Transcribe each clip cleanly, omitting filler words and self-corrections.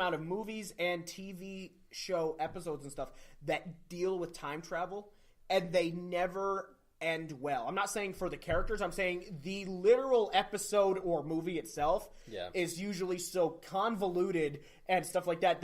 amount of movies and TV show episodes and stuff that deal with time travel, and they never end well. I'm not saying for the characters. I'm saying the literal episode or movie itself is usually so convoluted and stuff like that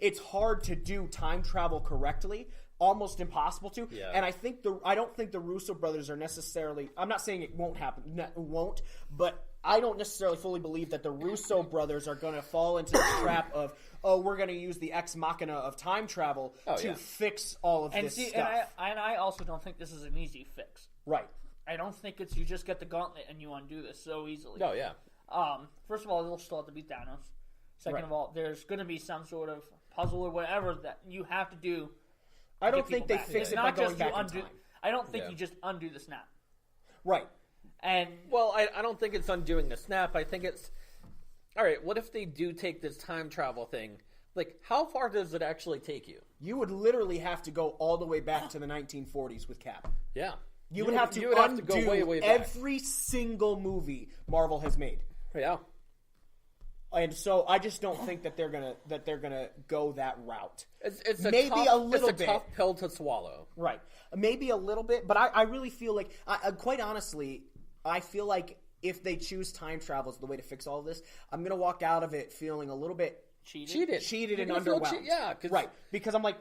it's hard to do time travel correctly. Almost impossible to. Yeah. And I don't think the Russo brothers are necessarily. I'm not saying it won't happen. It won't. But I don't necessarily fully believe that the Russo brothers are going to fall into the trap of, we're going to use the ex machina of time travel to fix all of this stuff. And I also don't think this is an easy fix. Right. I don't think it's you just get the gauntlet and you undo this so easily. Oh, yeah. First of all, they'll still have to beat Thanos. Second of all, there's going to be some sort of puzzle or whatever that you have to do. I don't think they fix it by going back in time. I don't think you just undo the snap. Right. And well, I don't think it's undoing the snap. I think it's all right. What if they do take this time travel thing? Like, how far does it actually take you? You would literally have to go all the way back to the 1940s with Cap. Yeah, you would have to undo go way back. Every single movie Marvel has made. Yeah. And so I just don't think that they're gonna go that route. It's a tough pill to swallow. Right. Maybe a little bit, but I really feel like, quite honestly, I feel like if they choose time travel as the way to fix all of this, I'm gonna walk out of it feeling a little bit cheated and underwhelmed. Right. Because I'm like,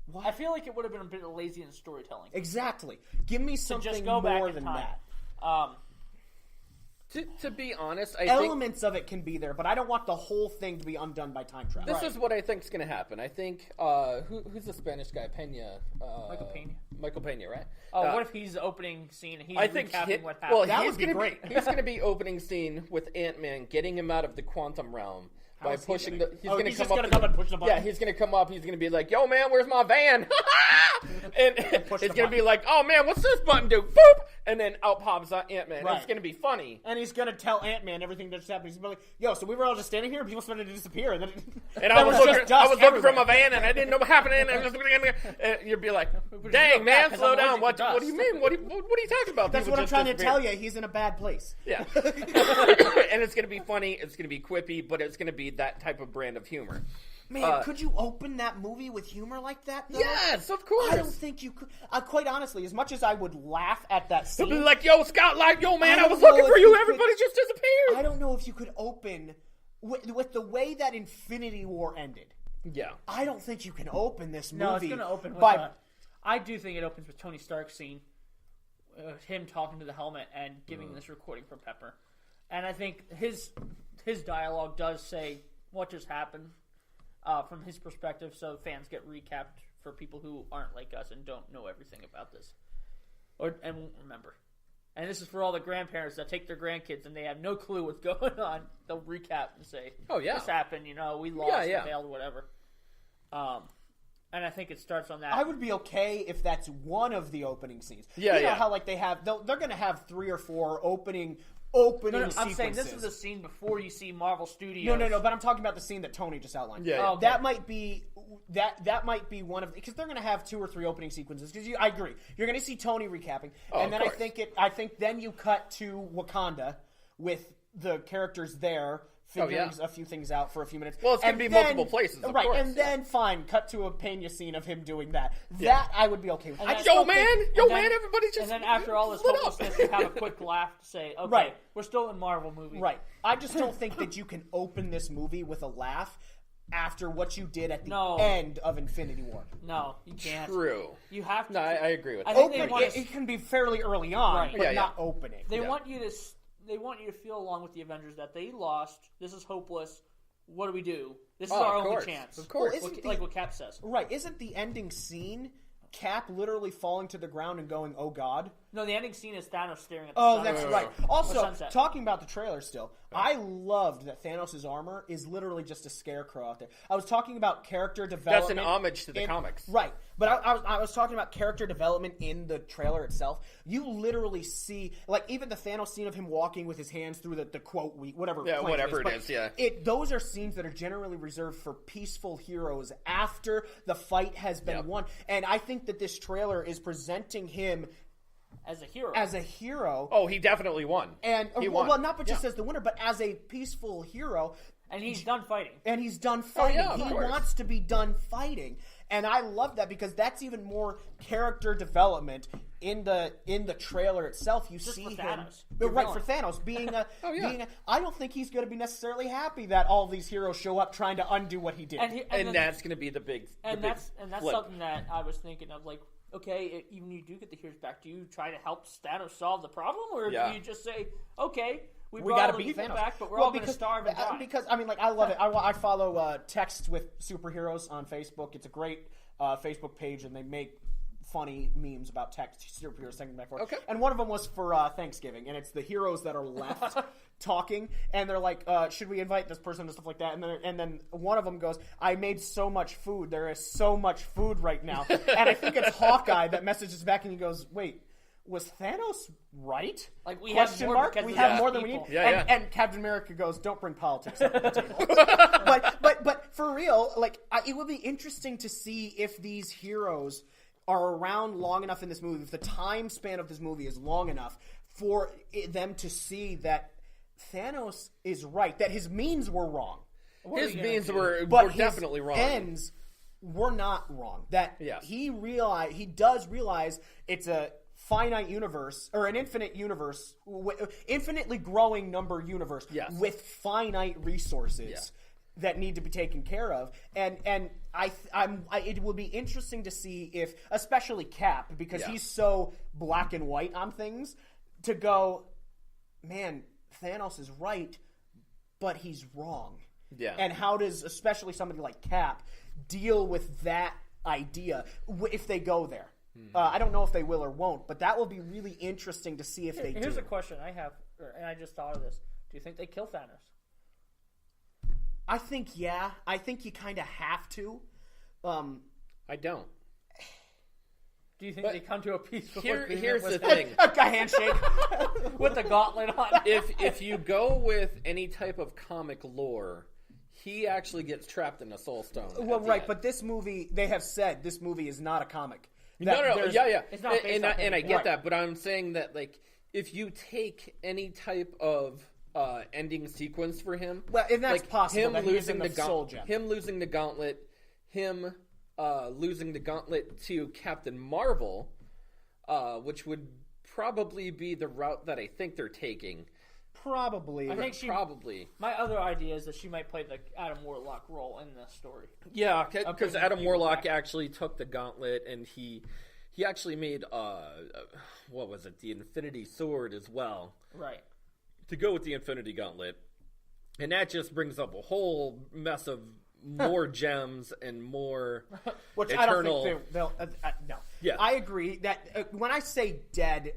what? I feel like it would have been a bit lazy in storytelling. Exactly. Give me something just go more back than time. that. To be honest, elements of it can be there, but I don't want the whole thing to be undone by time travel. This is what I think is going to happen. I think who's the Spanish guy? Pena. Michael Pena, right? Oh, what if he's the opening scene and he's recapping what happened? Well, that would be great. He's going to be opening scene with Ant-Man, getting him out of the quantum realm. By pushing the, he's going to come up and push the button. Yeah, he's going to come up. He's going to be like, "Yo, man, where's my van?" and it's going to be like, "Oh man, what's this button do?" Boop, and then out pops Ant-Man. Right. It's going to be funny. And he's going to tell Ant-Man everything that's happening. He's going to be like, "Yo, so we were all just standing here, and people started to disappear." And I was looking from a van, and I didn't know what happened. And you'd be like, "Dang, man, slow down. What do you mean? What are you talking about?" That's what I'm trying to tell you. He's in a bad place. Yeah, and it's going to be funny. It's going to be quippy, but it's going to be that type of brand of humor. Man, could you open that movie with humor like that, though? Yes, of course. I don't think you could. Quite honestly, as much as I would laugh at that scene... He'll be like, "Yo, Scott, yo, man, I was looking for you. Everybody just disappeared." I don't know if you could open... With the way that Infinity War ended... Yeah. I don't think you can open this movie... No, it's going to open with I do think it opens with Tony Stark's scene. Him talking to the helmet and giving this recording for Pepper. And I think his dialogue does say what just happened from his perspective, so fans get recapped for people who aren't like us and don't know everything about this and won't remember. And this is for all the grandparents that take their grandkids and they have no clue what's going on. They'll recap and say, "Oh yeah, this happened. We lost, failed, whatever." And I think it starts on that. I would be okay if that's one of the opening scenes. Yeah, you know how like they're going to have 3 or 4 opening sequences. I'm saying this is the scene before you see Marvel Studios. No, but I'm talking about the scene that Tony just outlined. Yeah. Okay. That might be one of, because they're going to have 2 or 3 opening sequences. Because I agree, you're going to see Tony recapping, and then I think then you cut to Wakanda with the characters there. Figuring a few things out for a few minutes. Well, it's going to be multiple places, of course. And then, fine, cut to a Pena scene of him doing that. That I would be okay with. Everybody just... And then after all this hopelessness, you have a quick laugh to say, okay, we're still in Marvel movie. Right. I just don't think that you can open this movie with a laugh after what you did at the end of Infinity War. No, you can't. True. You have to... No, I agree with that. It can be fairly early on, but not opening. They want you to feel along with the Avengers that they lost. This is hopeless. What do we do? This is our only chance. Of course. Like what Cap says. Right. Isn't the ending scene Cap literally falling to the ground and going, "Oh God"? No, the ending scene is Thanos staring at the sun. Oh, that's right. Also, talking about the trailer still, I loved that Thanos' armor is literally just a scarecrow out there. I was talking about character development. That's an homage to the comics. Right. But I was talking about character development in the trailer itself. You literally see, like, even the Thanos scene of him walking with his hands through the quote, whatever it is. Those are scenes that are generally reserved for peaceful heroes after the fight has been won. And I think that this trailer is presenting him as a hero. Oh, he definitely won. And he won. Well, not just as the winner, but as a peaceful hero. And he's done fighting. Oh, yeah, he wants to be done fighting. And I love that because that's even more character development in the trailer itself. You just see for him Thanos. right for Thanos being a I don't think he's going to be necessarily happy that all these heroes show up trying to undo what he did. And that's going to be the big that's flip. something that I was thinking of, like, okay, even you do get the heroes back, do you try to help Thanos solve the problem, or do you just say, okay, we got to beat Thanos back, but we're all going to starve and die? Because I mean, like, I love it. I follow Texts with Superheroes on Facebook. It's a great Facebook page, and they make funny memes about superheroes sending back forth. Okay. And one of them was for Thanksgiving, and it's the heroes that are left talking, and they're like, should we invite this person and stuff like that? And then one of them goes, I made so much food. There is so much food right now. And I think it's Hawkeye that messages back, and he goes, wait, was Thanos right? Like, we have more, we have more than we need. Yeah, and Captain America goes, don't bring politics up to the table. but for real, like, it would be interesting to see if these heroes are around long enough in this movie, if the time span of this movie is long enough for them to see that Thanos is right, that his means were wrong. His means were definitely wrong. Ends were not wrong. That he does realize it's a finite universe, or an infinite universe, infinitely growing number universe with finite resources that need to be taken care of, and it will be interesting to see if, especially Cap, because he's so black and white on things, to go, man, Thanos is right, but he's wrong. Yeah. And how does, especially somebody like Cap, deal with that idea if they go there? I don't know if they will or won't, but that will be really interesting to see if they do. Here's a question I have, and I just thought of this. Do you think they kill Thanos? I think, I think you kind of have to. I don't. Do you think they come to a peaceful agreement? Here's the thing. A handshake. With the gauntlet on. If you go with any type of comic lore, he actually gets trapped in a soul stone. Well, right, but this movie, they have said this movie is not a comic. No, yeah. It's not based on and I get that, but I'm saying that, like, if you take any type of ending sequence for him, well, and that's like possible. Him losing the soul gem, him losing the gauntlet, him losing the gauntlet to Captain Marvel, which would probably be the route that I think they're taking. Probably. I think probably. My other idea is that she might play the Adam Warlock role in the story. Yeah, because Adam Warlock actually took the gauntlet, and he actually made what was it, the Infinity Sword as well. Right. To go with the Infinity Gauntlet, and that just brings up a whole mess of more gems and more which eternal. I don't think they'll. No. Yeah, I agree that when I say dead,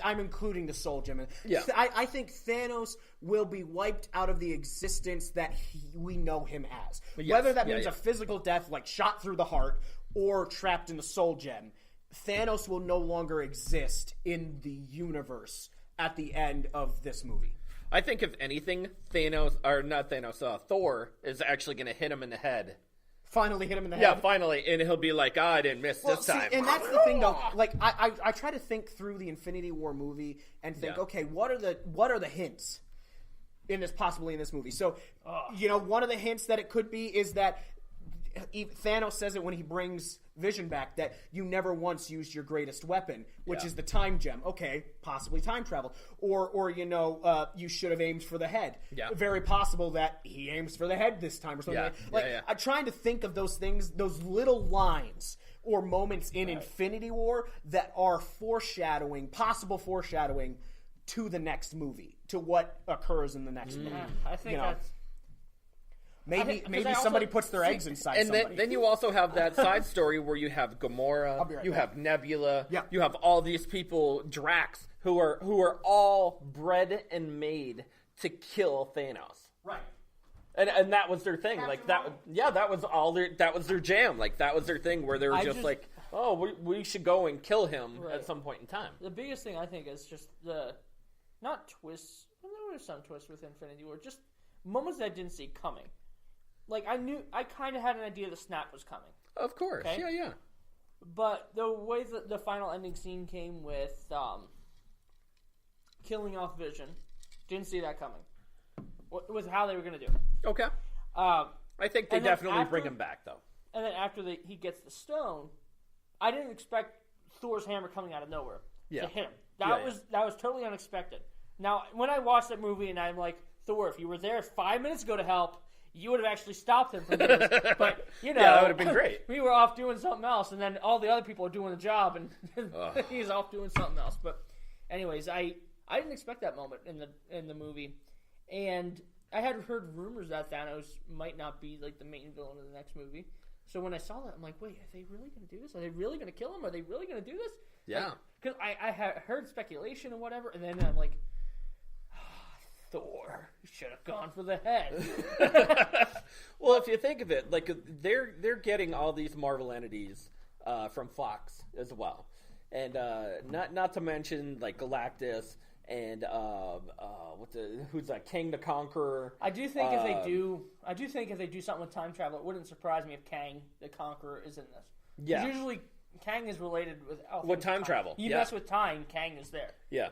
I'm including the soul gem. Yeah. I think Thanos will be wiped out of the existence that we know him as. Yes. Whether that means a physical death, like shot through the heart, or trapped in the soul gem, Thanos will no longer exist in the universe at the end of this movie. I think if anything, Thor is actually going to hit him in the head. Finally hit him in the head. Yeah, finally, and he'll be like, I didn't miss this time. And that's the thing, though. Like, I try to think through the Infinity War movie and think, okay, what are the hints possibly in this movie? So, one of the hints that it could be is that Thanos says it when he brings Vision back, that you never once used your greatest weapon, which is the time gem. Okay, possibly time travel. Or you should have aimed for the head. Yeah. Very possible that he aims for the head this time or something. I'm trying to think of those things, those little lines or moments in Infinity War that are possible foreshadowing to the next movie, to what occurs in the next movie. I think that's... Maybe somebody puts their eggs inside and somebody. then you also have that side story where you have Gamora, you have Nebula, you have all these people, Drax, who are all bred and made to kill Thanos. Right. And that was their thing. That was their jam. Like, that was their thing where they were just like, oh, we should go and kill him at some point in time. The biggest thing I think is just not twists. Well, there were some twists with Infinity War, just moments that I didn't see coming. Like, I kind of had an idea the snap was coming. Of course, okay? Yeah. But the way that the final ending scene came with killing off Vision, didn't see that coming. was how they were going to do it. Okay. I think they definitely bring him back, though. And then after he gets the stone, I didn't expect Thor's hammer coming out of nowhere to hit him. That was totally unexpected. Now, when I watched that movie and I'm like, Thor, if you were there 5 minutes ago to help, you would have actually stopped him from doing this. But, that would have been great. We were off doing something else, and then all the other people are doing the job, and he's off doing something else. But anyways, I didn't expect that moment in the movie. And I had heard rumors that Thanos might not be like the main villain of the next movie. So when I saw that, I'm like, wait, are they really going to do this? Are they really going to kill him? Are they really going to do this? Yeah. Because I had heard speculation and whatever, and then I'm like, Thor should have gone for the head. Well, if you think of it, like they're getting all these Marvel entities from Fox as well, and not to mention like Galactus and who's that, Kang the Conqueror. I do think if they do something with time travel, it wouldn't surprise me if Kang the Conqueror is in this. Yeah. Usually Kang is related with time travel. You mess with time, Kang is there. Yeah.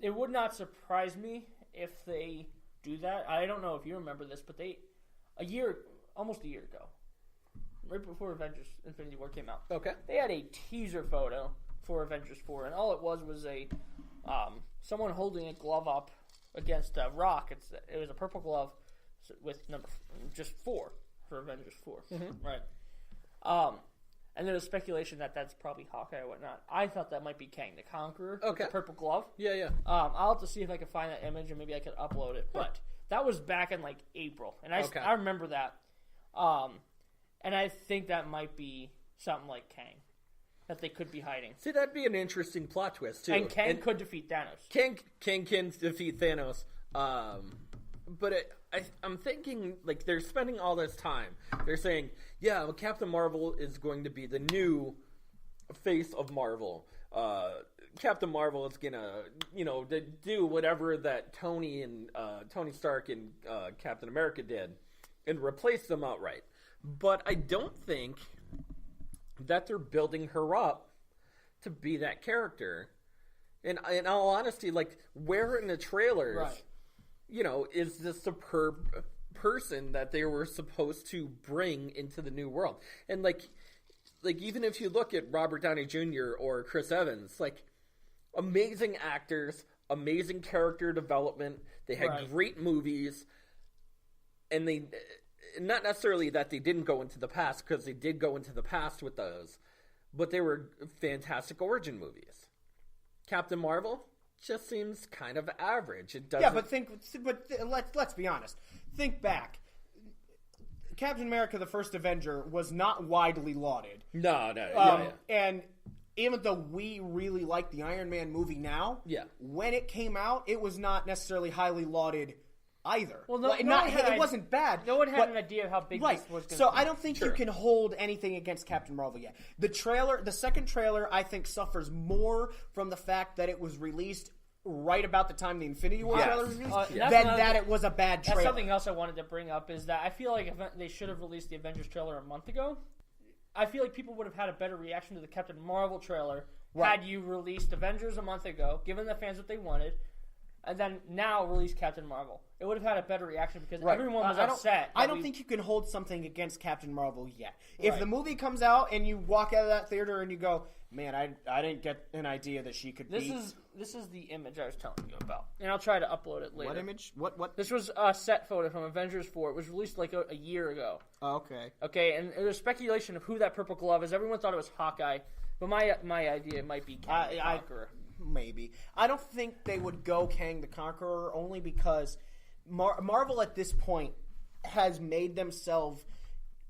It would not surprise me if they do that. I don't know if you remember this, but almost a year ago, right before Avengers Infinity War came out, they had a teaser photo for Avengers 4, and all it was a someone holding a glove up against a rock. It was a purple glove with number just 4 for Avengers 4, right? And there was speculation that that's probably Hawkeye or whatnot. I thought that might be Kang the Conqueror with the purple glove. Yeah. I'll have to see if I can find that image, and maybe I could upload it. But that was back in like April, and I remember that. And I think that might be something like Kang that they could be hiding. See, that'd be an interesting plot twist too. And Kang could defeat Thanos. Kang can defeat Thanos. But I'm thinking, like, they're spending all this time. They're saying, yeah, well, Captain Marvel is going to be the new face of Marvel. Captain Marvel is going to, do whatever that Tony Stark and Captain America did and replace them outright. But I don't think that they're building her up to be that character. And in all honesty, like, where in the trailers... Right. Is this superb person that they were supposed to bring into the new world? And like even if you look at Robert Downey Jr. or Chris Evans, like, amazing actors, amazing character development. They had great movies, and they, not necessarily that they didn't go into the past, because they did go into the past with those, but they were fantastic origin movies. Captain Marvel just seems kind of average. It doesn't. Yeah, but let's be honest. Think back. Captain America: The First Avenger was not widely lauded. No. And even though we really like the Iron Man movie now, when it came out, it was not necessarily highly lauded either. Well, it wasn't bad. No one had an idea of how big this was going to be. So I don't think you can hold anything against Captain Marvel yet. The second trailer, I think, suffers more from the fact that it was released right about the time the Infinity War trailer was released than that it was a bad trailer. That's something else I wanted to bring up, is that I feel like they should have released the Avengers trailer a month ago. I feel like people would have had a better reaction to the Captain Marvel trailer had you released Avengers a month ago, given the fans what they wanted, and then now release Captain Marvel. It would have had a better reaction because everyone was upset. I don't think you can hold something against Captain Marvel yet. If the movie comes out and you walk out of that theater and you go, man, I didn't get an idea that she could be... This is the image I was telling you about. And I'll try to upload it later. What image? What? This was a set photo from Avengers 4. It was released like a year ago. Oh, okay. Okay, and there was speculation of who that purple glove is. Everyone thought it was Hawkeye. But my idea might be Kang the Conqueror. Maybe. I don't think they would go Kang the Conqueror, only because Marvel at this point has made themselves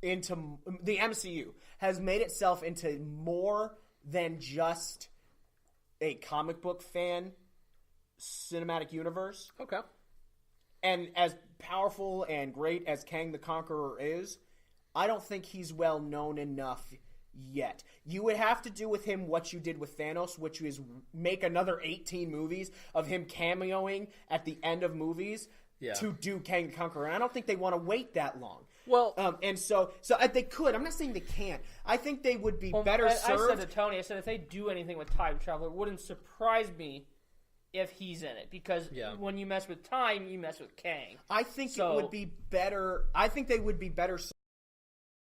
into... The MCU has made itself into more than just a comic book fan cinematic universe. Okay. And as powerful and great as Kang the Conqueror is, I don't think he's well known enough yet. You would have to do with him what you did with Thanos, which is make another 18 movies of him cameoing at the end of movies to do Kang the Conqueror. And I don't think they want to wait that long. Well, and so they could. I'm not saying they can't. I think they would be better served. I said to Tony, if they do anything with time travel, it wouldn't surprise me if he's in it, because when you mess with time, you mess with Kang. I think it would be better. I think they would be better